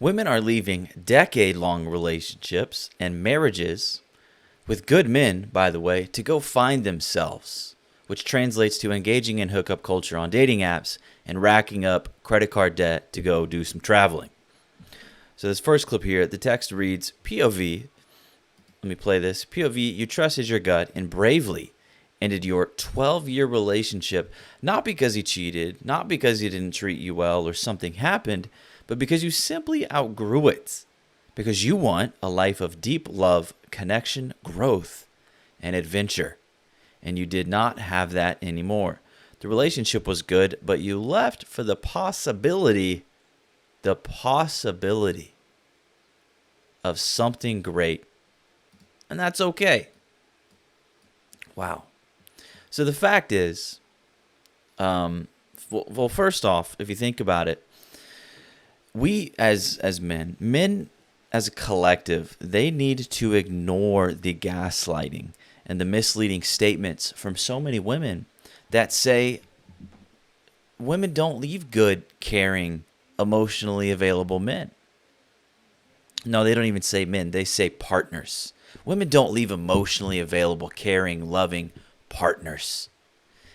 Women are leaving decade-long relationships and marriages with good men, by the way, to go find themselves, which translates to engaging in hookup culture on dating apps and racking up credit card debt to go do some traveling. So this first clip here, the text reads, POV, let me play this. POV, you trusted your gut and bravely ended your 12-year relationship, not because he cheated, not because he didn't treat you well or something happened, but because you simply outgrew it. Because you want a life of deep love, connection, growth, and adventure. And you did not have that anymore. The relationship was good, but you left for the possibility of something great. And that's okay. Wow. So the fact is, well, first off, if you think about it, we as men as a collective, they need to ignore the gaslighting and the misleading statements from so many women that say women don't leave good, caring, emotionally available men. No, they don't even say men. They say partners. Women don't leave emotionally available, caring, loving partners.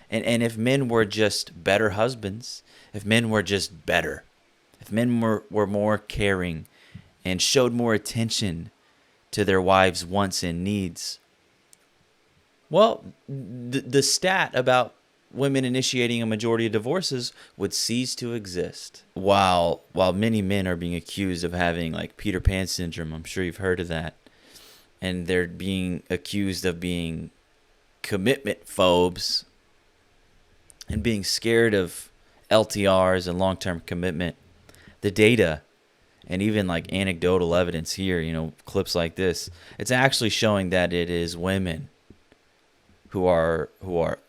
And if men were just better husbands, if men were just better, if men were more caring and showed more attention to their wives' wants and needs, well, the stat about women initiating a majority of divorces would cease to exist. While many men are being accused of having like Peter Pan syndrome, I'm sure you've heard of that, and they're being accused of being commitment phobes and being scared of LTRs and long-term commitment. The data and even like anecdotal evidence here, clips like this, it's actually showing that it is women who are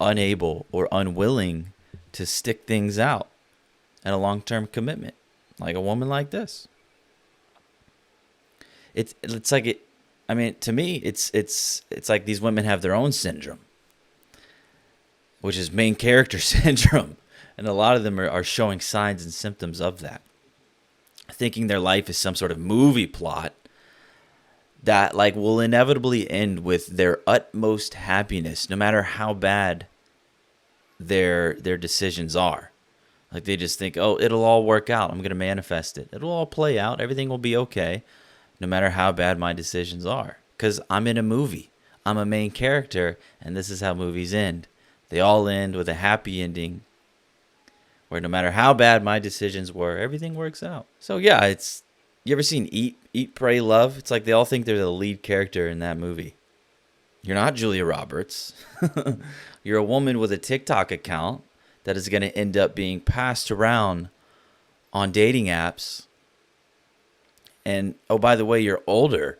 unable or unwilling to stick things out in a long-term commitment, like a woman like this. It's like it. I mean, to me, it's like these women have their own syndrome, which is main character syndrome, and a lot of them are showing signs and symptoms of that, thinking their life is some sort of movie plot that like will inevitably end with their utmost happiness, no matter how bad their decisions are. Like they just think, oh, it'll all work out. I'm going to manifest it. It'll all play out. Everything will be okay, no matter how bad my decisions are. Because I'm in a movie. I'm a main character, and this is how movies end. They all end with a happy ending, where no matter how bad my decisions were, everything works out. So yeah, you ever seen Eat, Pray, Love? It's like they all think they're the lead character in that movie. You're not Julia Roberts. You're a woman with a TikTok account that is going to end up being passed around on dating apps. And, oh, by the way, you're older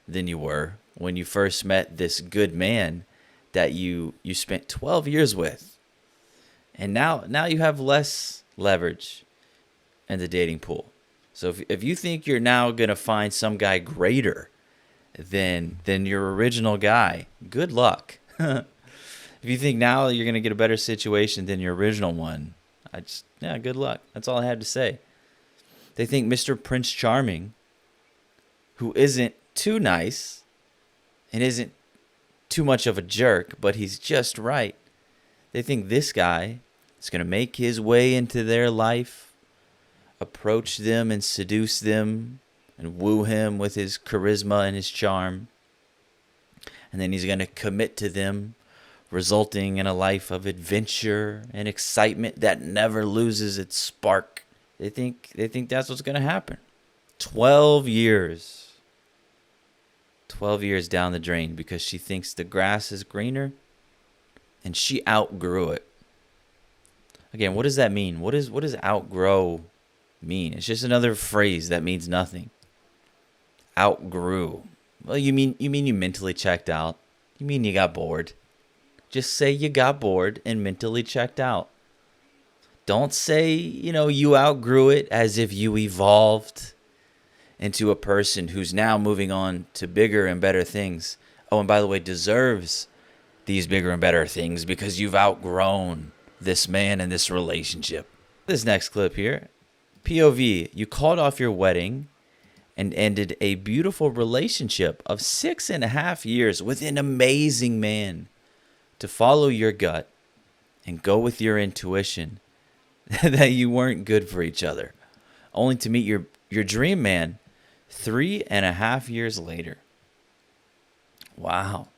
than you were when you first met this good man that you spent 12 years with. And now you have less leverage in the dating pool. So if you think you're now going to find some guy greater than your original guy, good luck. If you think now you're going to get a better situation than your original one, good luck. That's all I had to say. They think Mr. Prince Charming, who isn't too nice and isn't too much of a jerk, but he's just right. They think this guy is going to make his way into their life, approach them and seduce them and woo him with his charisma and his charm. And then he's going to commit to them, resulting in a life of adventure and excitement that never loses its spark. They think that's what's going to happen. 12 years. 12 years down the drain because she thinks the grass is greener and she outgrew it. Again, what does that mean? What does outgrow mean? It's just another phrase that means nothing. Outgrew. Well, you mean you mentally checked out. You mean you got bored. Just say you got bored and mentally checked out. Don't say, you outgrew it as if you evolved into a person who's now moving on to bigger and better things. Oh, and by the way, deserves these bigger and better things because you've outgrown this man and this relationship. This next clip here, POV, you called off your wedding and ended a beautiful relationship of 6.5 years with an amazing man to follow your gut and go with your intuition that you weren't good for each other, only to meet your dream man 3.5 years later. Wow.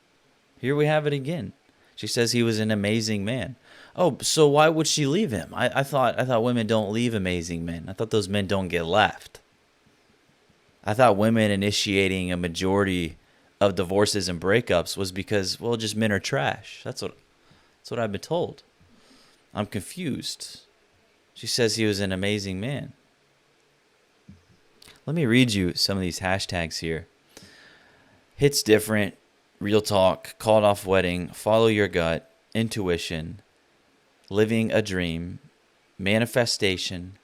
Here we have it again. She says he was an amazing man. Oh, so why would she leave him? I thought women don't leave amazing men. I thought those men don't get left. I thought women initiating a majority of divorces and breakups was because, well, just men are trash. That's what I've been told. I'm confused. She says he was an amazing man. Let me read you some of these hashtags here. Hits different, real talk, called off wedding, follow your gut, intuition, living a dream, manifestation,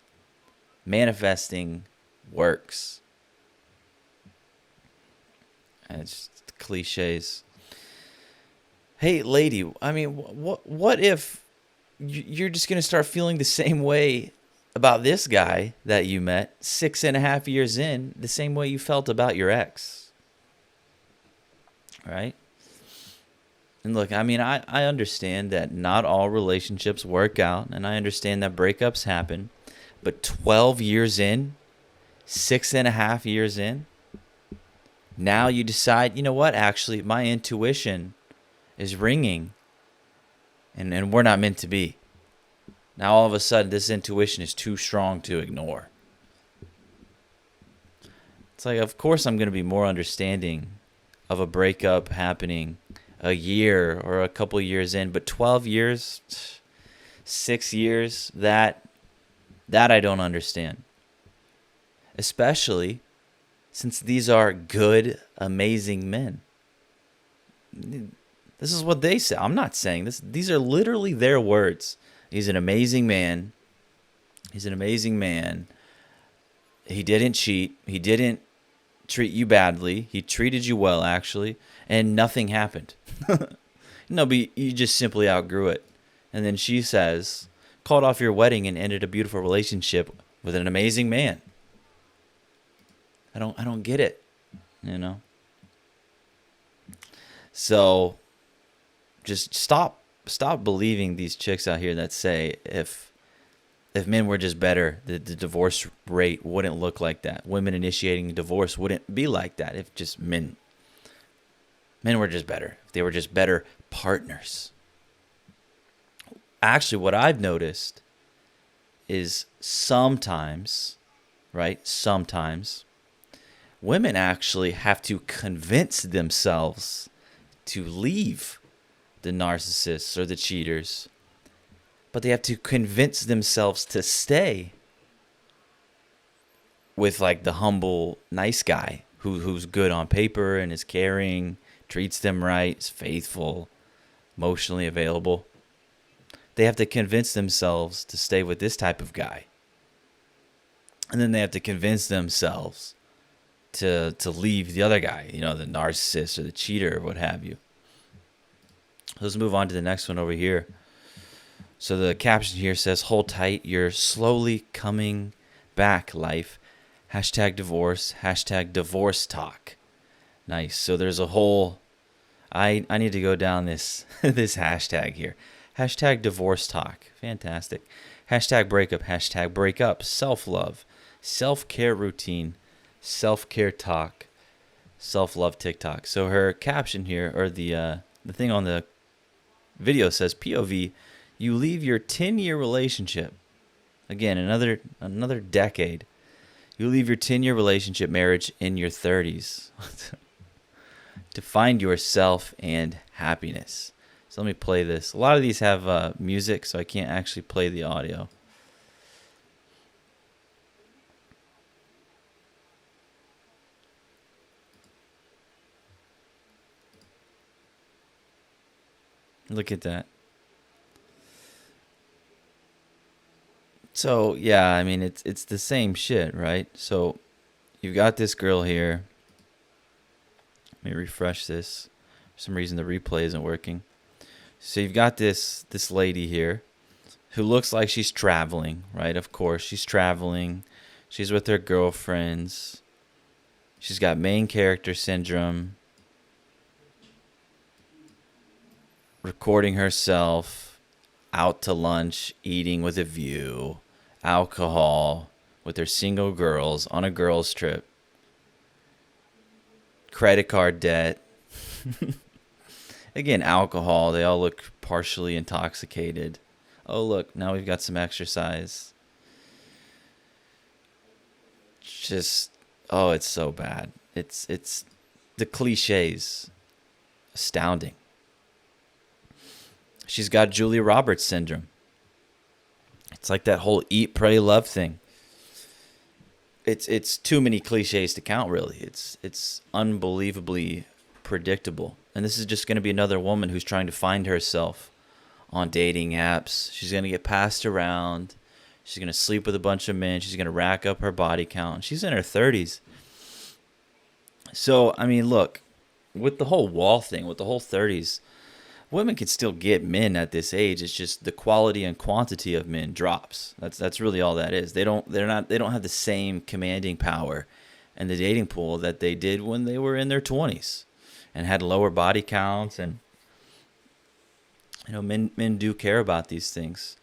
manifesting works. And it's just cliches. Hey, lady, I mean, what if you're just going to start feeling the same way about this guy that you met 6.5 years in, the same way you felt about your ex? Right? And look, I mean, I understand that not all relationships work out, and I understand that breakups happen, but 12 years in, 6.5 years in, now you decide, you know what, actually, my intuition is ringing, and we're not meant to be. Now, all of a sudden, this intuition is too strong to ignore. It's like, of course, I'm going to be more understanding of a breakup happening a year or a couple years in, but 12 years, 6 years, that I don't understand. Especially since these are good, amazing men. This is what they say. I'm not saying this. These are literally their words. He's an amazing man. He's an amazing man. He didn't cheat. He didn't treat you badly. He treated you well, actually, and nothing happened. No, but you just simply outgrew it. And then she says, called off your wedding and ended a beautiful relationship with an amazing man. I don't get it, you know. So just stop believing these chicks out here that say if men were just better, the divorce rate wouldn't look like that. Women initiating divorce wouldn't be like that if just men were just better. If they were just better partners. Actually, what I've noticed is sometimes, women actually have to convince themselves to leave the narcissists or the cheaters, but they have to convince themselves to stay with like the humble, nice guy who's good on paper and is caring, treats them right, is faithful, emotionally available. They have to convince themselves to stay with this type of guy. And then they have to convince themselves to leave the other guy, you know, the narcissist or the cheater or what have you. Let's move on to the next one over here. So the caption here says, hold tight, you're slowly coming back, life. Hashtag divorce, hashtag divorce talk. Nice. So there's a whole, I need to go down this this hashtag here. Hashtag divorce talk. Fantastic. Hashtag breakup, hashtag breakup. Self-love, self-care routine, self-care talk, self-love TikTok. So her caption here, or the thing on the video says, POV, you leave your 10-year relationship. Again, another decade. You leave your 10-year relationship marriage in your 30s to find yourself and happiness. So let me play this. A lot of these have music, so I can't actually play the audio. Look at that. So, yeah, I mean, it's the same shit, right? So, you've got this girl here. Let me refresh this. For some reason, the replay isn't working. So, you've got this lady here who looks like she's traveling, right? Of course, she's traveling. She's with her girlfriends. She's got main character syndrome, recording herself out to lunch, eating with a view, alcohol with her single girls on a girls' trip, credit card debt. Again, alcohol. They all look partially intoxicated. Oh, look, now we've got some exercise. Just, oh, it's so bad. It's the cliches. Astounding. She's got Julia Roberts syndrome. It's like that whole eat, pray, love thing. It's too many cliches to count, really. It's unbelievably predictable. And this is just going to be another woman who's trying to find herself on dating apps. She's going to get passed around. She's going to sleep with a bunch of men. She's going to rack up her body count. She's in her 30s. So, I mean, look, with the whole wall thing, with the whole 30s, women can still get men at this age. It's just the quality and quantity of men drops. That's really all that is. They don't have the same commanding power in the dating pool that they did when they were in their 20s and had lower body counts. And men do care about these things.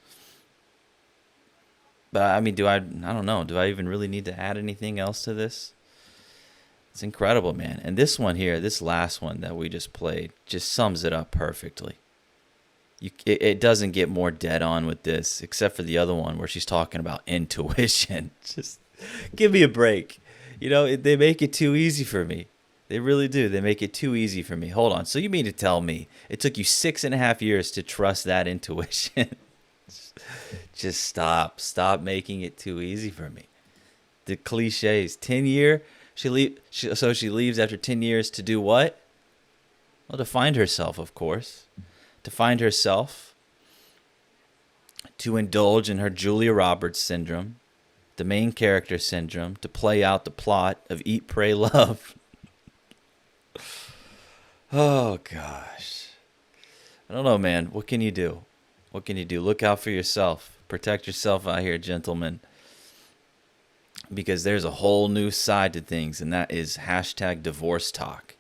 But I mean, I don't know. Do I even really need to add anything else to this? It's incredible, man. And this one here, this last one that we just played, just sums it up perfectly. It doesn't get more dead on with this, except for the other one where she's talking about intuition. Just give me a break. They make it too easy for me. They really do. They make it too easy for me. Hold on. So you mean to tell me it took you 6.5 years to trust that intuition? Just stop. Stop making it too easy for me. The cliches. 10-year. She leaves after 10 years to do what? Well, to find herself, of course. To find herself. To indulge in her Julia Roberts syndrome. The main character syndrome. To play out the plot of Eat, Pray, Love. Oh, gosh. I don't know, man. What can you do? What can you do? Look out for yourself. Protect yourself out here, gentlemen. Because there's a whole new side to things, and that is #divorce talk.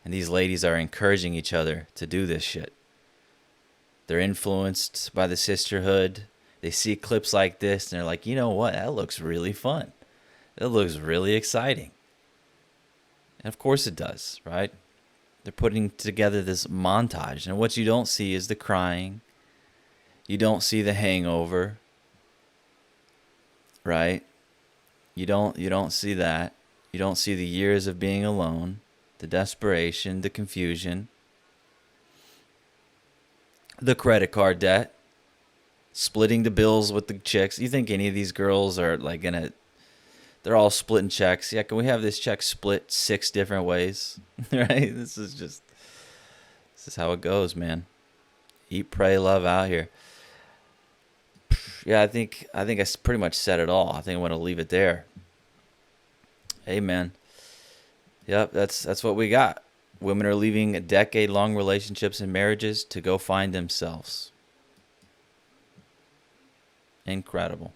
And these ladies are encouraging each other to do this shit. They're influenced by the sisterhood. They see clips like this, and they're like, you know what? That looks really fun. That looks really exciting. And of course it does, right? They're putting together this montage, and what you don't see is the crying. You don't see the hangover, right? You don't see that. You don't see the years of being alone, the desperation, the confusion, the credit card debt, splitting the bills with the chicks. You think any of these girls are like they're all splitting checks. Yeah, can we have this check split 6 different ways? Right? This is how it goes, man. Eat, pray, love out here. Yeah, I think I pretty much said it all. I think I'm going to leave it there. Hey, man. Yep, that's what we got. Women are leaving decade-long relationships and marriages to go find themselves. Incredible.